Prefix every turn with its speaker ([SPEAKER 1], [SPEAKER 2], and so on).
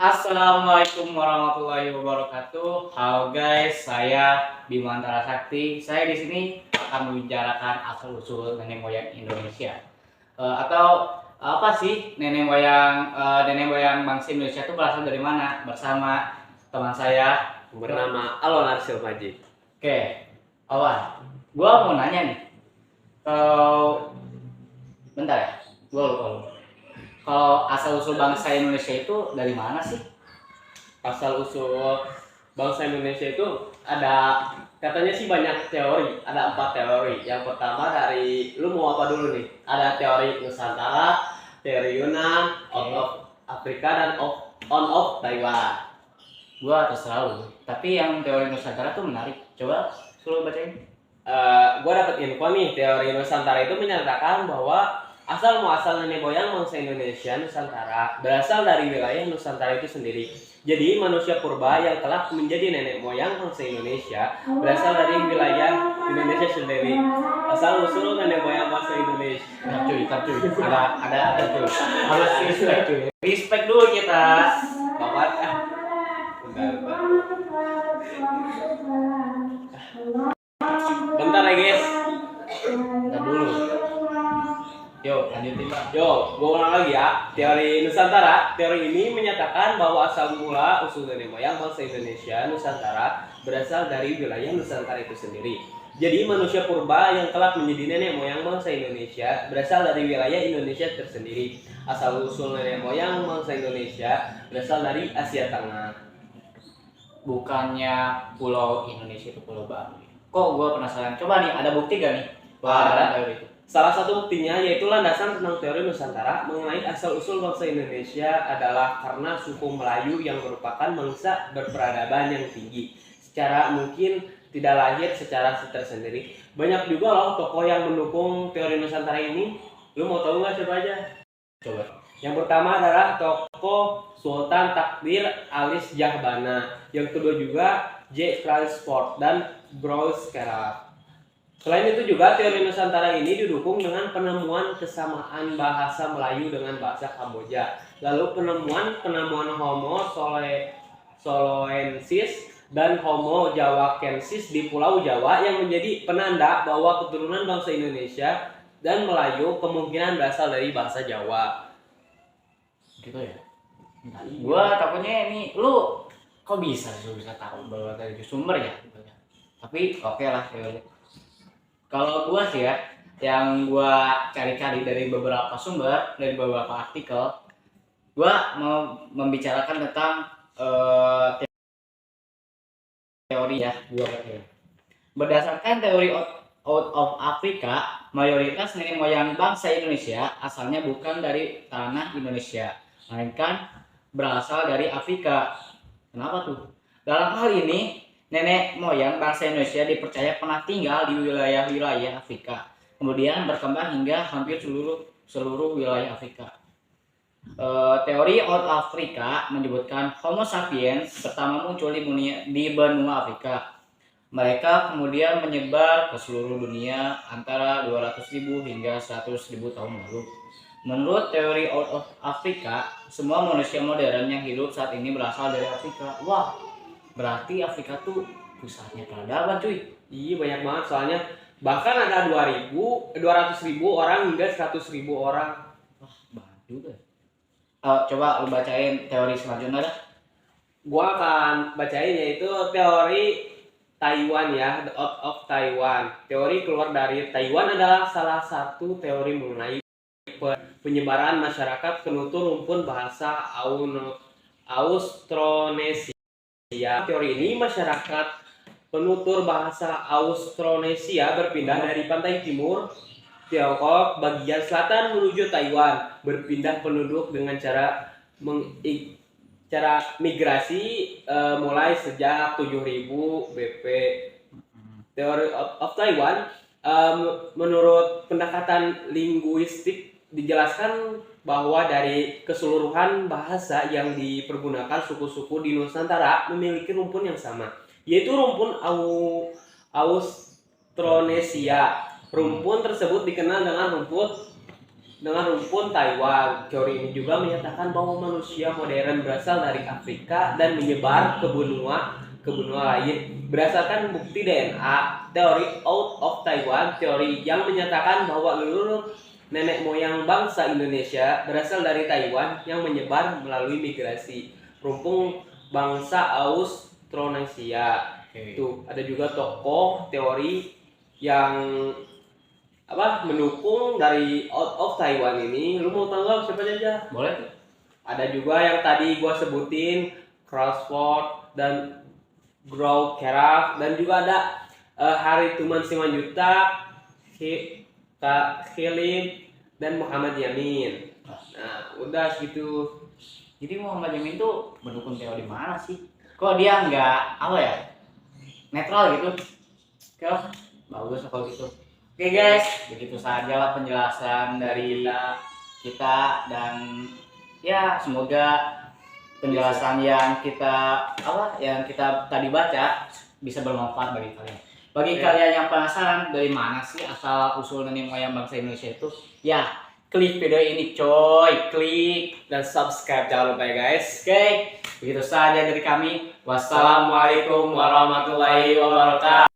[SPEAKER 1] Assalamualaikum warahmatullahi wabarakatuh. Halo guys, saya Bimantara Sakti. Saya di sini akan membicarakan asal usul nenek moyang Indonesia. Atau apa sih nenek moyang bangsa Indonesia itu berasal dari mana? Bersama teman saya
[SPEAKER 2] bernama Alon Arsil Maji.
[SPEAKER 1] Oke, Awan. Gua mau nanya nih. Kalau bentar ya, gua lupa. Kalau asal usul bangsa Indonesia itu dari mana sih?
[SPEAKER 2] Asal usul bangsa Indonesia itu ada, katanya sih banyak teori, ada 4 teori. Yang pertama dari, lu mau apa dulu nih? Ada teori Nusantara, teori Yunan, out of Afrika, dan on of Taiwan.
[SPEAKER 1] Gua terserah lu. Tapi yang teori Nusantara tuh menarik. Coba suruh bacain.
[SPEAKER 2] Gua dapat info nih, teori Nusantara itu menyatakan bahwa asal muasal nenek moyang bangsa Indonesia Nusantara berasal dari wilayah Nusantara itu sendiri. Jadi manusia purba yang kelak menjadi nenek moyang bangsa Indonesia berasal dari wilayah Indonesia sendiri. Asal usul nenek moyang bangsa Indonesia.
[SPEAKER 1] Tar cuy. Ada cuy. Harus respect cuy. Respect dulu kita.
[SPEAKER 2] Bapak bentar ya guys.
[SPEAKER 1] Bentar dulu. Yo, lanjutin Pak.
[SPEAKER 2] Yo, gue ulang lagi ya. Teori Nusantara. Teori ini menyatakan bahwa asal mula usul nenek moyang bangsa Indonesia Nusantara berasal dari wilayah Nusantara itu sendiri. Jadi manusia purba yang kelak menjadi nenek moyang bangsa Indonesia berasal dari wilayah Indonesia tersendiri. Asal usul nenek moyang bangsa Indonesia berasal dari Asia Tengah.
[SPEAKER 1] Bukannya pulau Indonesia itu pulau baru. Kok gua penasaran. Coba nih, ada bukti gak nih?
[SPEAKER 2] Ada.
[SPEAKER 1] Teori itu.
[SPEAKER 2] Salah satu buktinya yaitu landasan tentang teori Nusantara mengenai asal-usul bangsa Indonesia adalah karena suku Melayu yang merupakan bangsa berperadaban yang tinggi. Secara mungkin tidak lahir secara tersendiri. Banyak juga loh tokoh yang mendukung teori Nusantara ini. Lu mau tahu nggak siapa aja?
[SPEAKER 1] Coba.
[SPEAKER 2] Yang pertama adalah tokoh Sultan Takdir Alis Jahbana. Yang kedua juga J. Transport dan Browse Kerala. Selain itu juga teori Nusantara ini didukung dengan penemuan kesamaan bahasa Melayu dengan bahasa Kamboja. Lalu penemuan Homo soloensis dan Homo jawakensis di Pulau Jawa yang menjadi penanda bahwa keturunan bangsa Indonesia dan Melayu kemungkinan berasal dari bahasa Jawa.
[SPEAKER 1] Gitu ya. Gua takutnya ini lu kok bisa tahu bahwa dari sumber ya. Tapi oke lah teori. Kalau gua sih ya, yang gua cari-cari dari beberapa sumber, dari beberapa artikel, gua mau membicarakan tentang teori ya, gua pakai. Berdasarkan teori out of Africa, mayoritas nenek moyang bangsa Indonesia asalnya bukan dari tanah Indonesia, melainkan berasal dari Afrika. Kenapa tuh? Dalam hal ini, nenek moyang bangsa Indonesia dipercaya pernah tinggal di wilayah-wilayah Afrika, kemudian berkembang hingga hampir seluruh wilayah Afrika. Teori out Afrika menyebutkan Homo sapiens pertama muncul di benua Afrika. Mereka kemudian menyebar ke seluruh dunia antara 200.000 hingga 100.000 tahun lalu. Menurut teori out of Afrika, semua manusia modern yang hidup saat ini berasal dari Afrika. Wah, berarti Afrika tuh pusatnya peradaban cuy.
[SPEAKER 2] Iya banyak banget soalnya bahkan ada 200.000 orang hingga 100.000 orang.
[SPEAKER 1] Wah banyak juga. Coba lu bacain teori selanjutnya dah.
[SPEAKER 2] Gua akan bacain yaitu teori Taiwan ya, the out of Taiwan. Teori keluar dari Taiwan adalah salah satu teori mengenai penyebaran masyarakat penutur rumpun bahasa Austronesia. Teori ini masyarakat penutur bahasa Austronesia berpindah dari pantai timur Tiongkok bagian selatan menuju Taiwan, berpindah penduduk dengan cara migrasi mulai sejak 7000 BP. Teori of Taiwan menurut pendekatan linguistik dijelaskan bahwa dari keseluruhan bahasa yang dipergunakan suku-suku di Nusantara memiliki rumpun yang sama, yaitu rumpun Austronesia. Rumpun tersebut dikenal dengan dengan rumpun Taiwan. Teori ini juga menyatakan bahwa manusia modern berasal dari Afrika dan menyebar ke benua lain. Berdasarkan bukti DNA, teori out of Taiwan, teori yang menyatakan bahwa seluruh nenek moyang bangsa Indonesia berasal dari Taiwan yang menyebar melalui migrasi rumpun bangsa Austronesia. Tuh, ada juga tokoh teori yang mendukung dari out of Taiwan ini. Lu mau tahu nggak siapa aja?
[SPEAKER 1] Boleh tuh.
[SPEAKER 2] Ada juga yang tadi gua sebutin, Crossford dan Grow Keraf, dan juga ada Harituman Simanjuta, Khilim dan Muhammad Yamin. Nah, udah gitu.
[SPEAKER 1] Jadi Muhammad Yamin tuh mendukung teori mana sih? Kok dia nggak netral gitu? Oke, bagus kalau gitu. Oke guys, begitu saja lah penjelasan dari kita dan ya semoga penjelasan yang kita tadi baca bisa bermanfaat bagi kalian. Bagi kalian yang penasaran dari mana sih asal usul nenek moyang bangsa Indonesia itu, ya klik video ini coy, klik
[SPEAKER 2] Dan subscribe jangan lupa ya guys.
[SPEAKER 1] Oke, begitu saja dari kami. Wassalamualaikum warahmatullahi wabarakatuh.